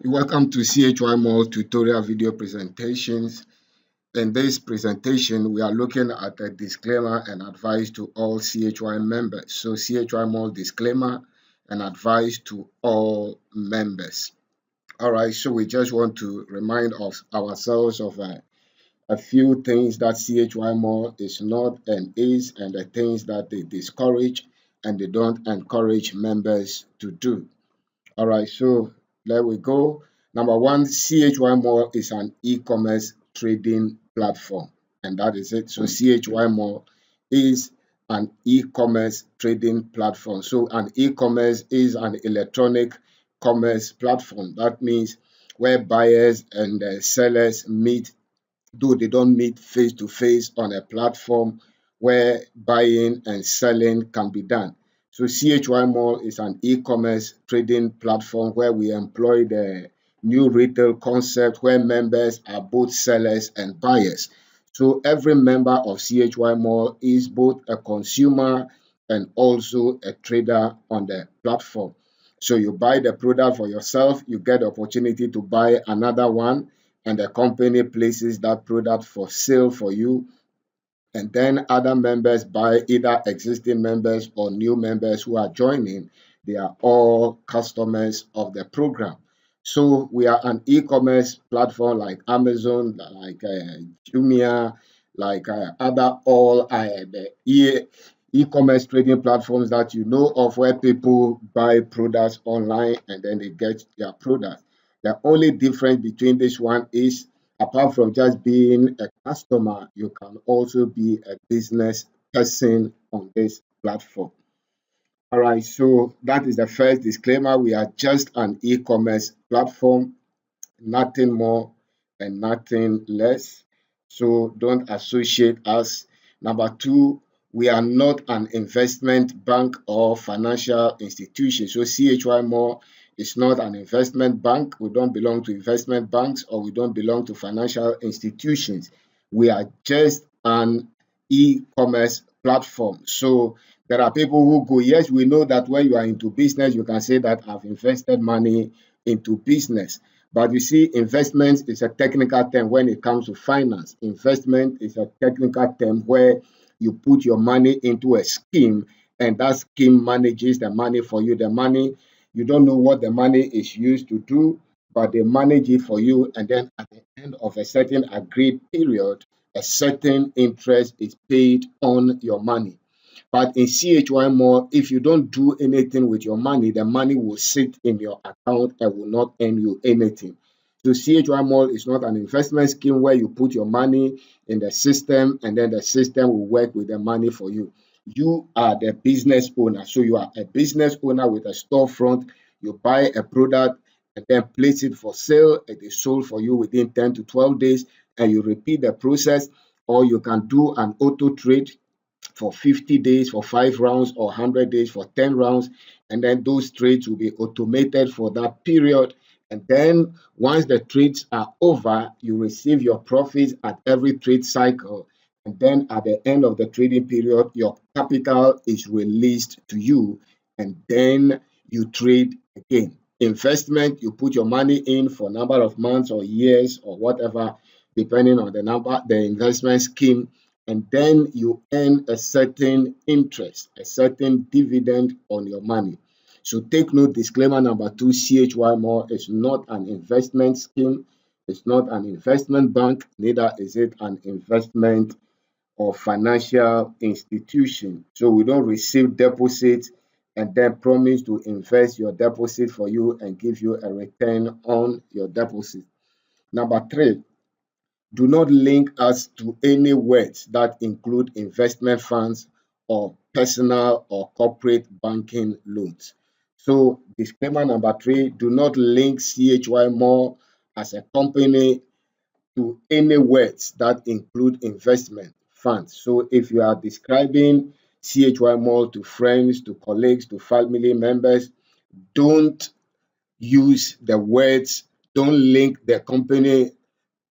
Welcome to CHY Mall tutorial video presentations. In this presentation, we are looking at a disclaimer and advice to all CHY members. So CHY Mall disclaimer and advice to all members. All right, so we just want to remind ourselves of a few things that CHY Mall is not and is, and the things that they discourage and they don't encourage members to do. All right, so there we go. Number one, CHY Mall is an e-commerce trading platform, and that is it. So CHY Mall is an e-commerce trading platform. So an e-commerce is an electronic commerce platform. That means where buyers and sellers meet, though they don't meet face to face, on a platform where buying and selling can be done. So CHY Mall is an e-commerce trading platform where we employ the new retail concept where members are both sellers and buyers. So every member of CHY Mall is both a consumer and also a trader on the platform. So you buy the product for yourself, you get the opportunity to buy another one, and the company places that product for sale for you, and then other members buy, either existing members or new members who are joining. They are all customers of the program. So we are an e-commerce platform like Amazon, like Jumia, like other all the e-commerce trading platforms that you know of, where people buy products online and then they get their products. The only difference between this one is, apart from just being a customer, you can also be a business person on this platform. All right, so that is the first disclaimer. We are just an e-commerce platform, nothing more and nothing less. So don't associate us. Number two, we are not an investment bank or financial institution. So CHY More is not an investment bank. We don't belong to investment banks, or we don't belong to financial institutions. We are just an e-commerce platform. So there are people who go, yes, we know that when you are into business, you can say that I've invested money into business. But you see, investment is a technical term when it comes to finance. Investment is a technical term where you put your money into a scheme, and that scheme manages the money for you. The money, you don't know what the money is used to do, but they manage it for you. And then at the end of a certain agreed period, a certain interest is paid on your money. But in CHY More, if you don't do anything with your money, the money will sit in your account and will not earn you anything. So CHY More is not an investment scheme where you put your money in the system and then the system will work with the money for you. You are the business owner. So you are a business owner with a storefront. You buy a product and then place it for sale. It is sold for you within 10 to 12 days, and you repeat the process. Or you can do an auto trade for 50 days for 5 rounds, or 100 days for 10 rounds, and then those trades will be automated for that period. And then once the trades are over, you receive your profits at every trade cycle. And then at the end of the trading period, your capital is released to you, and then you trade again. Investment, you put your money in for a number of months or years or whatever, depending on the investment scheme, and then you earn a certain interest, a certain dividend on your money. So take note, disclaimer number two, CHY More is not an investment scheme, it's not an investment bank, neither is it an investment or financial institution. So we don't receive deposits and then promise to invest your deposit for you and give you a return on your deposit. Number three, do not link us to any words that include investment funds or personal or corporate banking loans. So disclaimer number three, do not link CHY More as a company to any words that include investment funds. So if you are describing CHY More to friends, to colleagues, to family members, don't use the words, don't link the company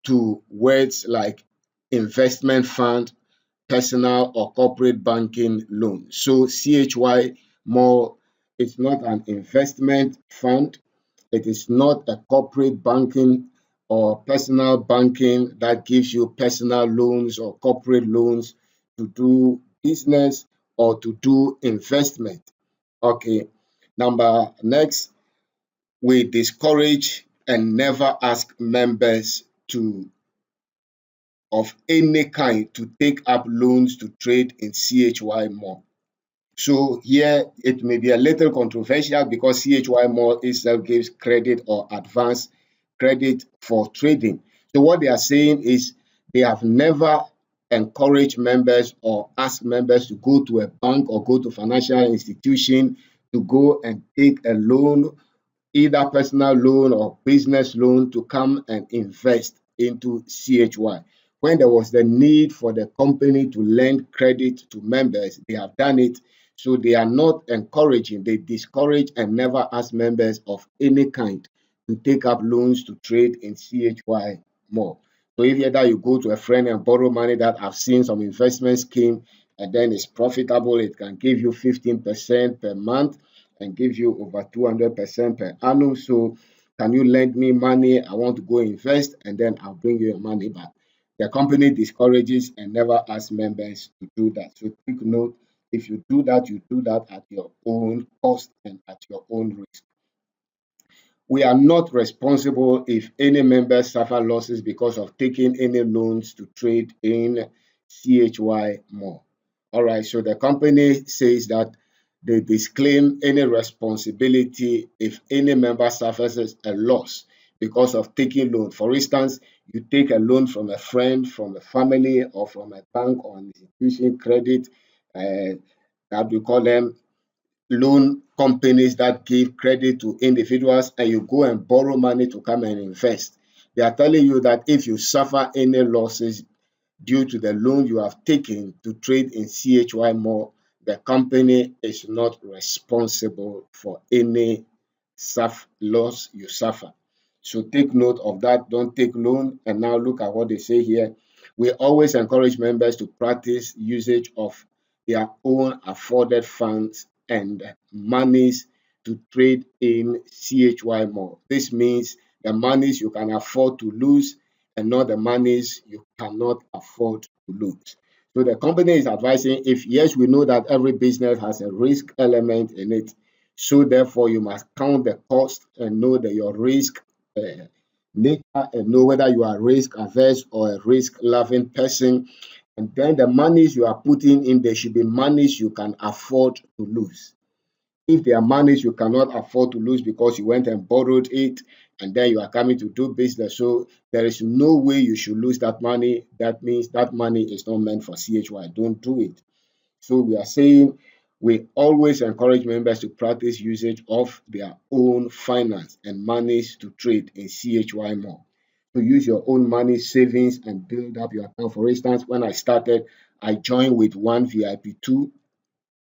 to words like investment fund, personal or corporate banking loan. So CHY More is not an investment fund, It is not a corporate banking or personal banking that gives you personal loans or corporate loans to do business or to do investment. Okay. Next, we discourage and never ask members to of any kind to take up loans to trade in CHY more. So here it may be a little controversial because CHY Mall itself gives credit or advance credit for trading. So what they are saying is they have never encouraged members or asked members to go to a bank or go to financial institution to go and take a loan, either personal loan or business loan, to come and invest into CHY. When there was the need for the company to lend credit to members, they have done it. So they are not encouraging, they discourage and never ask members of any kind to take up loans to trade in CHY more. So if either you go to a friend and borrow money, that I've seen some investment scheme and then it's profitable, it can give you 15% per month and give you over 200% per annum. So can you lend me money? I want to go invest and then I'll bring you your money back. The company discourages and never asks members to do that. So take note, if you do that, you do that at your own cost and at your own risk. We are not responsible if any members suffer losses because of taking any loans to trade in CHY more. All right, so the company says that they disclaim any responsibility if any member suffers a loss because of taking loan. For instance, you take a loan from a friend, from a family, or from a bank or an institution credit, that we call them loan companies that give credit to individuals, and you go and borrow money to come and invest. They are telling you that if you suffer any losses due to the loan you have taken to trade in CHY more, the company is not responsible for any loss you suffer. So take note of that. Don't take loan. And now look at what they say here. We always encourage members to practice usage of their own afforded funds and monies to trade in CHY more. This means the monies you can afford to lose and not the monies you cannot afford to lose. So the company is advising, if yes, we know that every business has a risk element in it, so therefore you must count the cost and know that your risk nature and know whether you are risk averse or a risk loving person. And then the monies you are putting in, there should be monies you can afford to lose. If there are monies you cannot afford to lose because you went and borrowed it and then you are coming to do business, so there is no way you should lose that money. That means that money is not meant for CHY. Don't do it. So we are saying we always encourage members to practice usage of their own finance and monies to trade in CHY more. To use your own money savings and build up your account. For instance, when I started, I joined with one VIP2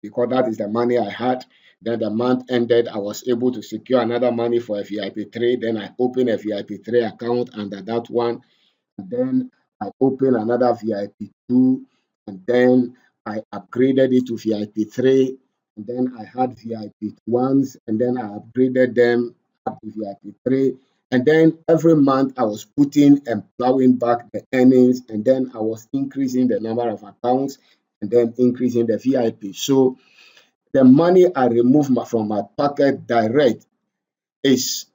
because that is the money I had. Then the month ended, I was able to secure another money for a VIP3. Then I opened a VIP3 account under that one. And then I opened another VIP2. And then I upgraded it to VIP3. And then I had VIP1s. And then I upgraded them up to VIP3. And then every month I was putting and plowing back the earnings. And then I was increasing the number of accounts and then increasing the VIP. So the money I remove from my pocket direct is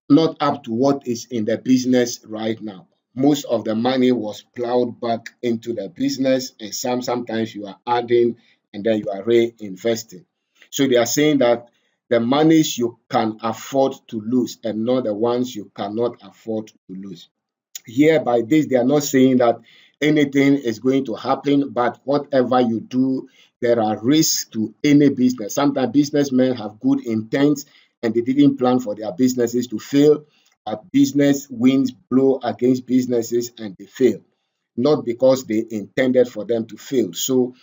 not up to what is in the business right now. Most of the money was plowed back into the business, and sometimes you are adding and then you are reinvesting. So they are saying that the monies you can afford to lose and not the ones you cannot afford to lose. Here by this, they are not saying that anything is going to happen, but whatever you do, there are risks to any business. Sometimes businessmen have good intents and they didn't plan for their businesses to fail, but business winds blow against businesses and they fail, not because they intended for them to fail. So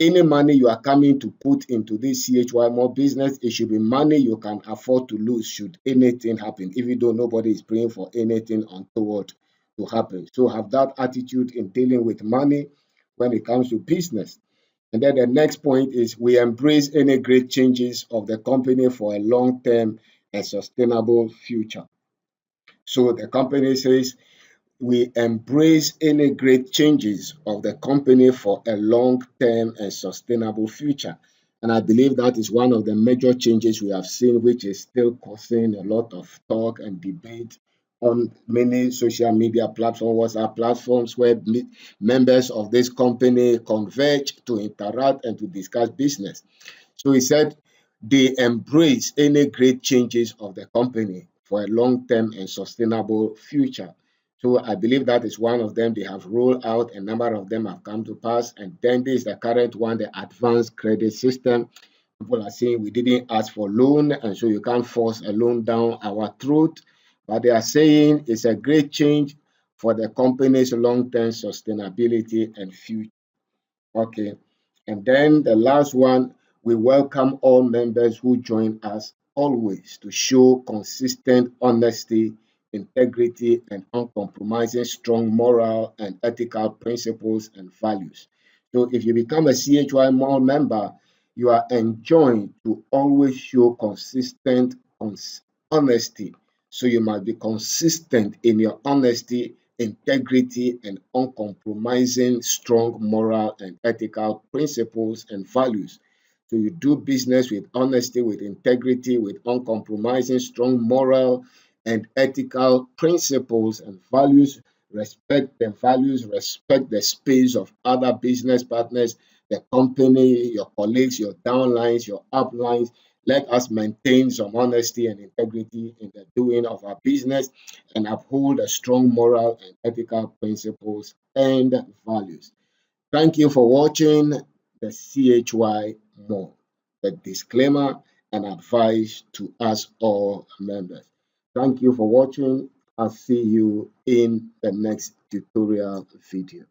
any money you are coming to put into this CHY more business, it should be money you can afford to lose should anything happen, even though nobody is praying for anything untoward to happen. So have that attitude in dealing with money when it comes to business. And then the next point is we embrace any great changes of the company for a long term and sustainable future. So the company says we embrace any great changes of the company for a long-term and sustainable future. And I believe that is one of the major changes we have seen, which is still causing a lot of talk and debate on many social media platforms, WhatsApp platforms, where members of this company converge to interact and to discuss business. So he said they embrace any great changes of the company for a long-term and sustainable future. So I believe that is one of them. They have rolled out, a number of them have come to pass. And then this is the current one, the advanced credit system. People are saying we didn't ask for loan, and so you can't force a loan down our throat. But they are saying it's a great change for the company's long-term sustainability and future. Okay. And then the last one, we welcome all members who join us always to show consistent honesty, integrity, and uncompromising strong moral and ethical principles and values. So if you become a CHY mall member, you are enjoined to always show consistent honesty. So you must be consistent in your honesty, integrity, and uncompromising strong moral and ethical principles and values. So you do business with honesty, with integrity, with uncompromising strong moral and ethical principles and values. Respect the values, respect the space of other business partners, the company, your colleagues, your downlines, your uplines. Let us maintain some honesty and integrity in the doing of our business and uphold a strong moral and ethical principles and values. Thank you for watching the CHY More, the disclaimer and advice to us all members. Thank you for watching. I'll see you in the next tutorial video.